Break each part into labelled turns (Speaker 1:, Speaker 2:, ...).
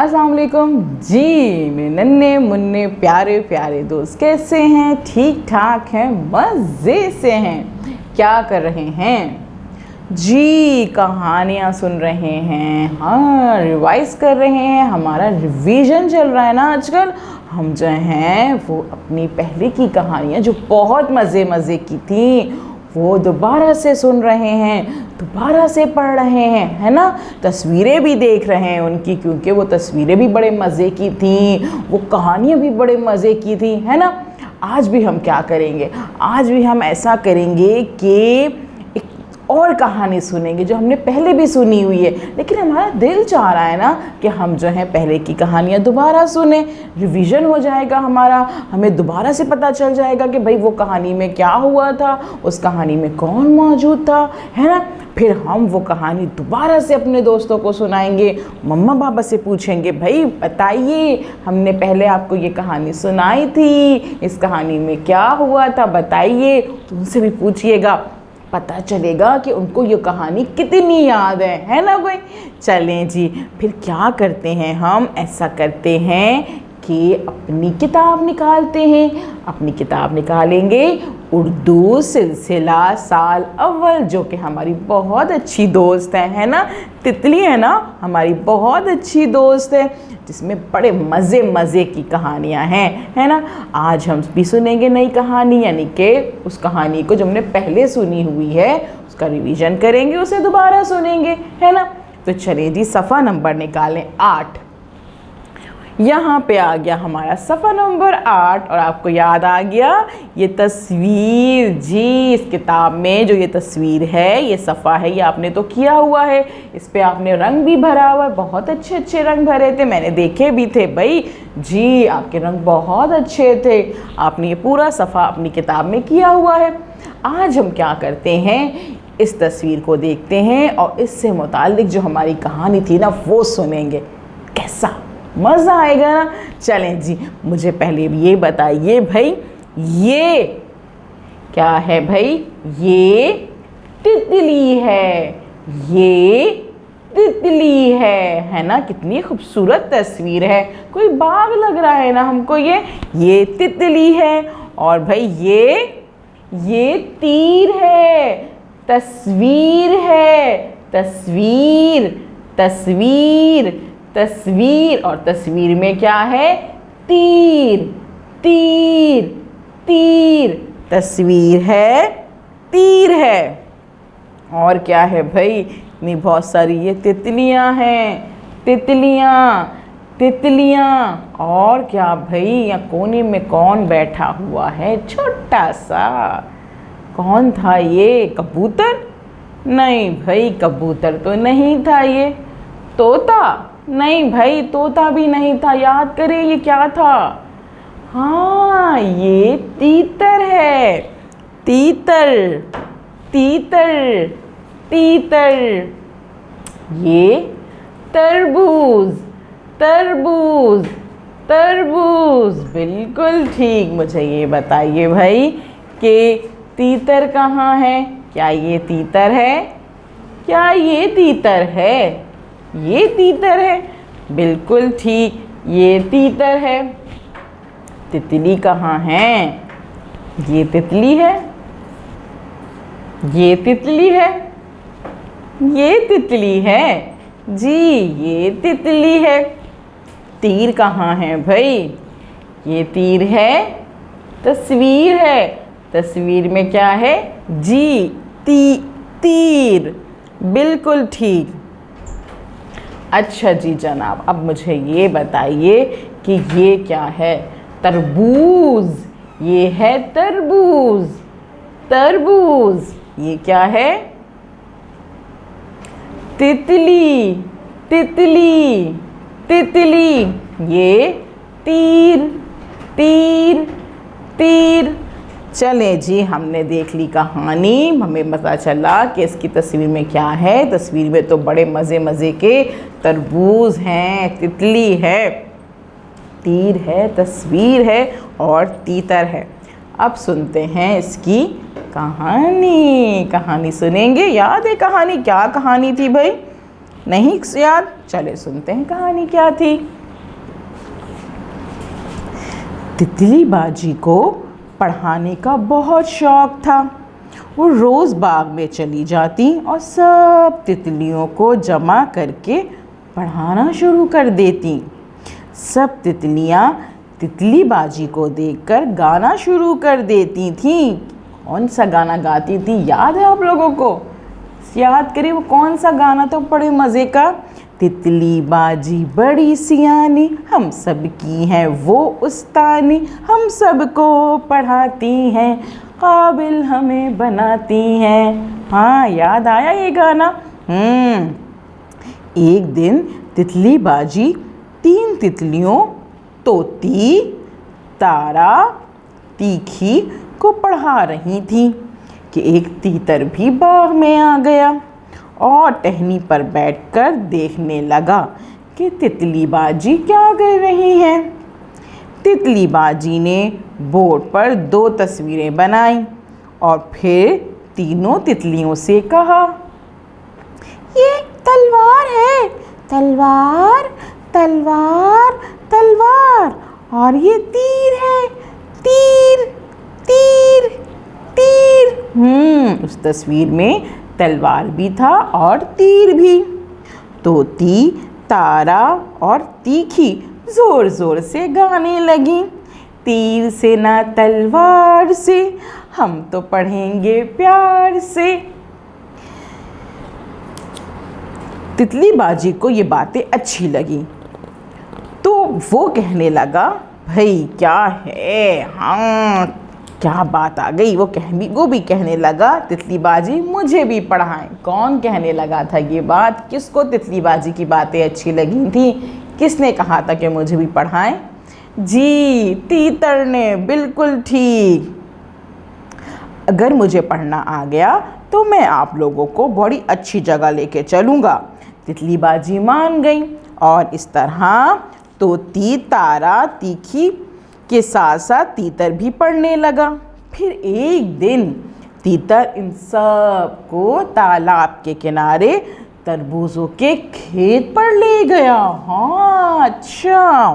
Speaker 1: अस्सलाम वालेकुम जी। मेरे नन्हे मुन्ने प्यारे प्यारे दोस्त कैसे हैं? ठीक ठाक हैं, मज़े से हैं। क्या कर रहे हैं जी? कहानियाँ सुन रहे हैं। हाँ, रिवाइज़ कर रहे हैं। हमारा रिवीजन चल रहा है ना आजकल। हम जो हैं वो अपनी पहले की कहानियाँ जो बहुत मज़े की थी वो दोबारा से सुन रहे हैं, दोबारा से पढ़ रहे हैं, है ना। तस्वीरें भी देख रहे हैं उनकी, क्योंकि वो तस्वीरें भी बड़े मज़े की थी, वो कहानियाँ भी बड़े मज़े की थी, है ना। आज भी हम क्या करेंगे? आज भी हम ऐसा करेंगे कि और कहानी सुनेंगे जो हमने पहले भी सुनी हुई है, लेकिन हमारा दिल चाह रहा है ना कि हम जो है पहले की कहानियाँ दोबारा सुने। रिवीजन हो जाएगा हमारा, हमें दोबारा से पता चल जाएगा कि भाई वो कहानी में क्या हुआ था, उस कहानी में कौन मौजूद था, है ना। फिर हम वो कहानी दोबारा से अपने दोस्तों को सुनाएंगे, मम्मा पापा से पूछेंगे, भाई बताइए हमने पहले आपको ये कहानी सुनाई थी, इस कहानी में क्या हुआ था बताइए। तो उनसे भी पूछिएगा, पता चलेगा कि उनको ये कहानी कितनी याद है ना भाई। चलें जी, फिर क्या करते हैं हम? ऐसा करते हैं कि अपनी किताब निकालते हैं। अपनी किताब निकालेंगे, उर्दू सिलसिला साल अव्वल, जो कि हमारी बहुत अच्छी दोस्त है ना। तितली है ना, हमारी बहुत अच्छी दोस्त है, जिसमें बड़े मज़े की कहानियाँ हैं, है ना। आज हम भी सुनेंगे नई कहानी, यानी कि उस कहानी को जो हमने पहले सुनी हुई है उसका रिवीजन करेंगे, उसे दोबारा सुनेंगे, है ना। तो चलिए जी, सफ़ा नंबर निकालें 8। यहाँ पे आ गया हमारा सफ़ा नंबर 8। और आपको याद आ गया ये तस्वीर जी। इस किताब में जो ये तस्वीर है, ये सफ़ा है, ये आपने तो किया हुआ है। इस पे आपने रंग भी भरा हुआ है, बहुत अच्छे रंग भरे थे, मैंने देखे भी थे भाई जी। आपके रंग बहुत अच्छे थे, आपने ये पूरा सफ़ा अपनी किताब में किया हुआ है। आज हम क्या करते हैं, इस तस्वीर को देखते हैं और इससे मुताल्लिक जो हमारी कहानी थी ना वो सुनेंगे। कैसा मज़ा आएगा ना। चलें जी, मुझे पहले ये बताइए भाई, ये क्या है भाई? ये तितली है, ये तितली है ना। कितनी खूबसूरत तस्वीर है, कोई बाग लग रहा है ना हमको। ये तितली है। और भाई ये तीर है, तस्वीर है, तस्वीर। और तस्वीर में क्या है? तीर। तस्वीर है, तीर है। और क्या है भाई? इतनी बहुत सारी ये तितलियां हैं, तितलियां। और क्या भाई, यहाँ कोने में कौन बैठा हुआ है छोटा सा? कौन था ये? कबूतर? नहीं भाई, कबूतर तो नहीं था। ये तोता? नहीं भाई, तोता भी नहीं था। याद करें ये क्या था? हाँ, ये तीतर है, तीतर। ये तरबूज। बिल्कुल ठीक। मुझे ये बताइए भाई कि तीतर कहाँ है? क्या ये तीतर है? ये तीतर है। बिल्कुल ठीक, ये तीतर है। तितली कहाँ है? ये तितली है, ये तितली है जी, ये तितली है। तीर कहाँ है भाई? ये तीर है, तस्वीर में क्या है जी? तीर। बिल्कुल ठीक। अच्छा जी जनाब, अब मुझे ये बताइए कि ये क्या है? तरबूज। ये है तरबूज। ये क्या है? तितली। ये तीर। चले जी, हमने देख ली कहानी, हमें पता चला कि इसकी तस्वीर में क्या है। तस्वीर में तो बड़े मज़े के तरबूज हैं, तितली है, तीर है, तस्वीर है और तीतर है। अब सुनते हैं इसकी कहानी सुनेंगे। याद है कहानी? क्या कहानी थी भाई? नहीं याद? चले सुनते हैं कहानी क्या थी। तितली बाजी को पढ़ाने का बहुत शौक था। वो रोज़ बाग में चली जाती और सब तितलियों को जमा करके पढ़ाना शुरू कर देती। सब तितलियाँ तितली बाजी को देखकर गाना शुरू कर देती थीं। कौन सा गाना गाती थी, याद है आप लोगों को? याद करिए वो कौन सा गाना तो बड़े मज़े का। तितली बाजी बड़ी सियानी, हम सब की है वो उस्तानी, हम सबको पढ़ाती हैं, काबिल हमें बनाती हैं। हाँ, याद आया ये गाना? एक दिन तितली बाजी 3 तितलियों तोती, तारा, तीखी को पढ़ा रही थी कि एक तीतर भी बाग में आ गया और टहनी पर बैठकर देखने लगा कि तितली बाजी क्या कर रही है। तितली बाजी ने बोर्ड पर 2 तस्वीरें बनाई और फिर तीनों तितलियों से कहा, ये तलवार है, तलवार तलवार तलवार, और ये तीर है, तीर तीर तीर। उस तस्वीर में तलवार भी था और तीर भी। तोती, तारा और तीखी जोर जोर से गाने लगी, तीर से ना तलवार से, हम तो पढ़ेंगे प्यार से। तितली बाजी को ये बातें अच्छी लगी तो वो कहने लगा, भाई क्या है, हाँ क्या बात आ गई। वो भी कहने लगा, तितली बाजी मुझे भी पढ़ाएं। कौन कहने लगा था ये बात? किसको तितली बाजी की बातें अच्छी लगी थी? किसने कहा था कि मुझे भी पढ़ाएं? जी, तीतर ने, बिल्कुल ठीक। अगर मुझे पढ़ना आ गया तो मैं आप लोगों को बड़ी अच्छी जगह लेके चलूँगा। तितली बाजी मान गई और इस तरह तोती, तारा, तीखी के साथ साथ तीतर भी पढ़ने लगा। फिर एक दिन तीतर इन सब को तालाब के किनारे तरबूजों के खेत पर ले गया। हाँ, अच्छा।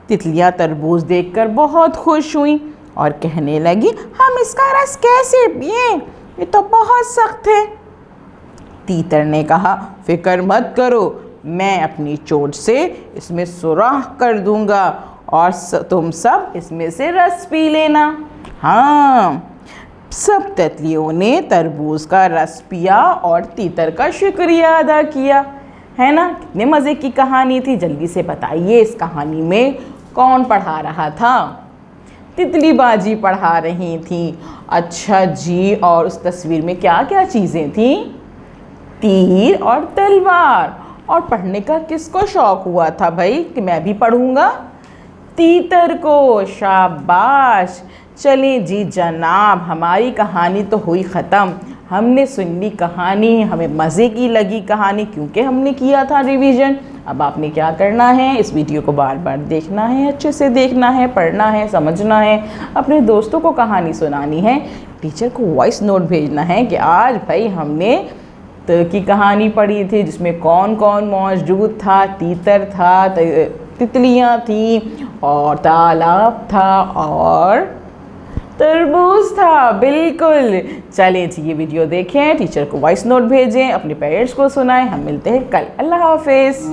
Speaker 1: तितलियाँ तरबूज देखकर बहुत खुश हुई और कहने लगी, हम इसका रस कैसे पिएं? ये तो बहुत सख्त है। तीतर ने कहा, फिक्र मत करो, मैं अपनी चोंच से इसमें सुराख कर दूंगा और तुम सब इसमें से रस पी लेना। हाँ, सब तितलियों ने तरबूज का रस पिया और तीतर का शुक्रिया अदा किया। है ना? कितने मज़े की कहानी थी। जल्दी से बताइए, इस कहानी में कौन पढ़ा रहा था? तितली बाजी पढ़ा रही थी। अच्छा जी, और उस तस्वीर में क्या क्या चीज़ें थीं? तीर और तलवार। और पढ़ने का किसको शौक़ हुआ था भाई कि मैं भी पढ़ूँगा? तीतर को। शाबाश। चलें जी जनाब, हमारी कहानी तो हुई ख़त्म। हमने सुन ली कहानी, हमें मज़े की लगी कहानी क्योंकि हमने किया था रिवीजन। अब आपने क्या करना है, इस वीडियो को बार बार देखना है, अच्छे से देखना है, पढ़ना है, समझना है, अपने दोस्तों को कहानी सुनानी है, टीचर को वॉइस नोट भेजना है कि आज भाई हमने की कहानी पढ़ी थी जिसमें कौन कौन मौजूद था। तीतर था, तितलियाँ थी और तालाब था और तरबूज था। बिल्कुल। चलें जी, ये वीडियो देखें, टीचर को वॉइस नोट भेजें, अपने पेरेंट्स को सुनाएं। हम मिलते हैं कल। अल्लाह हाफिज़।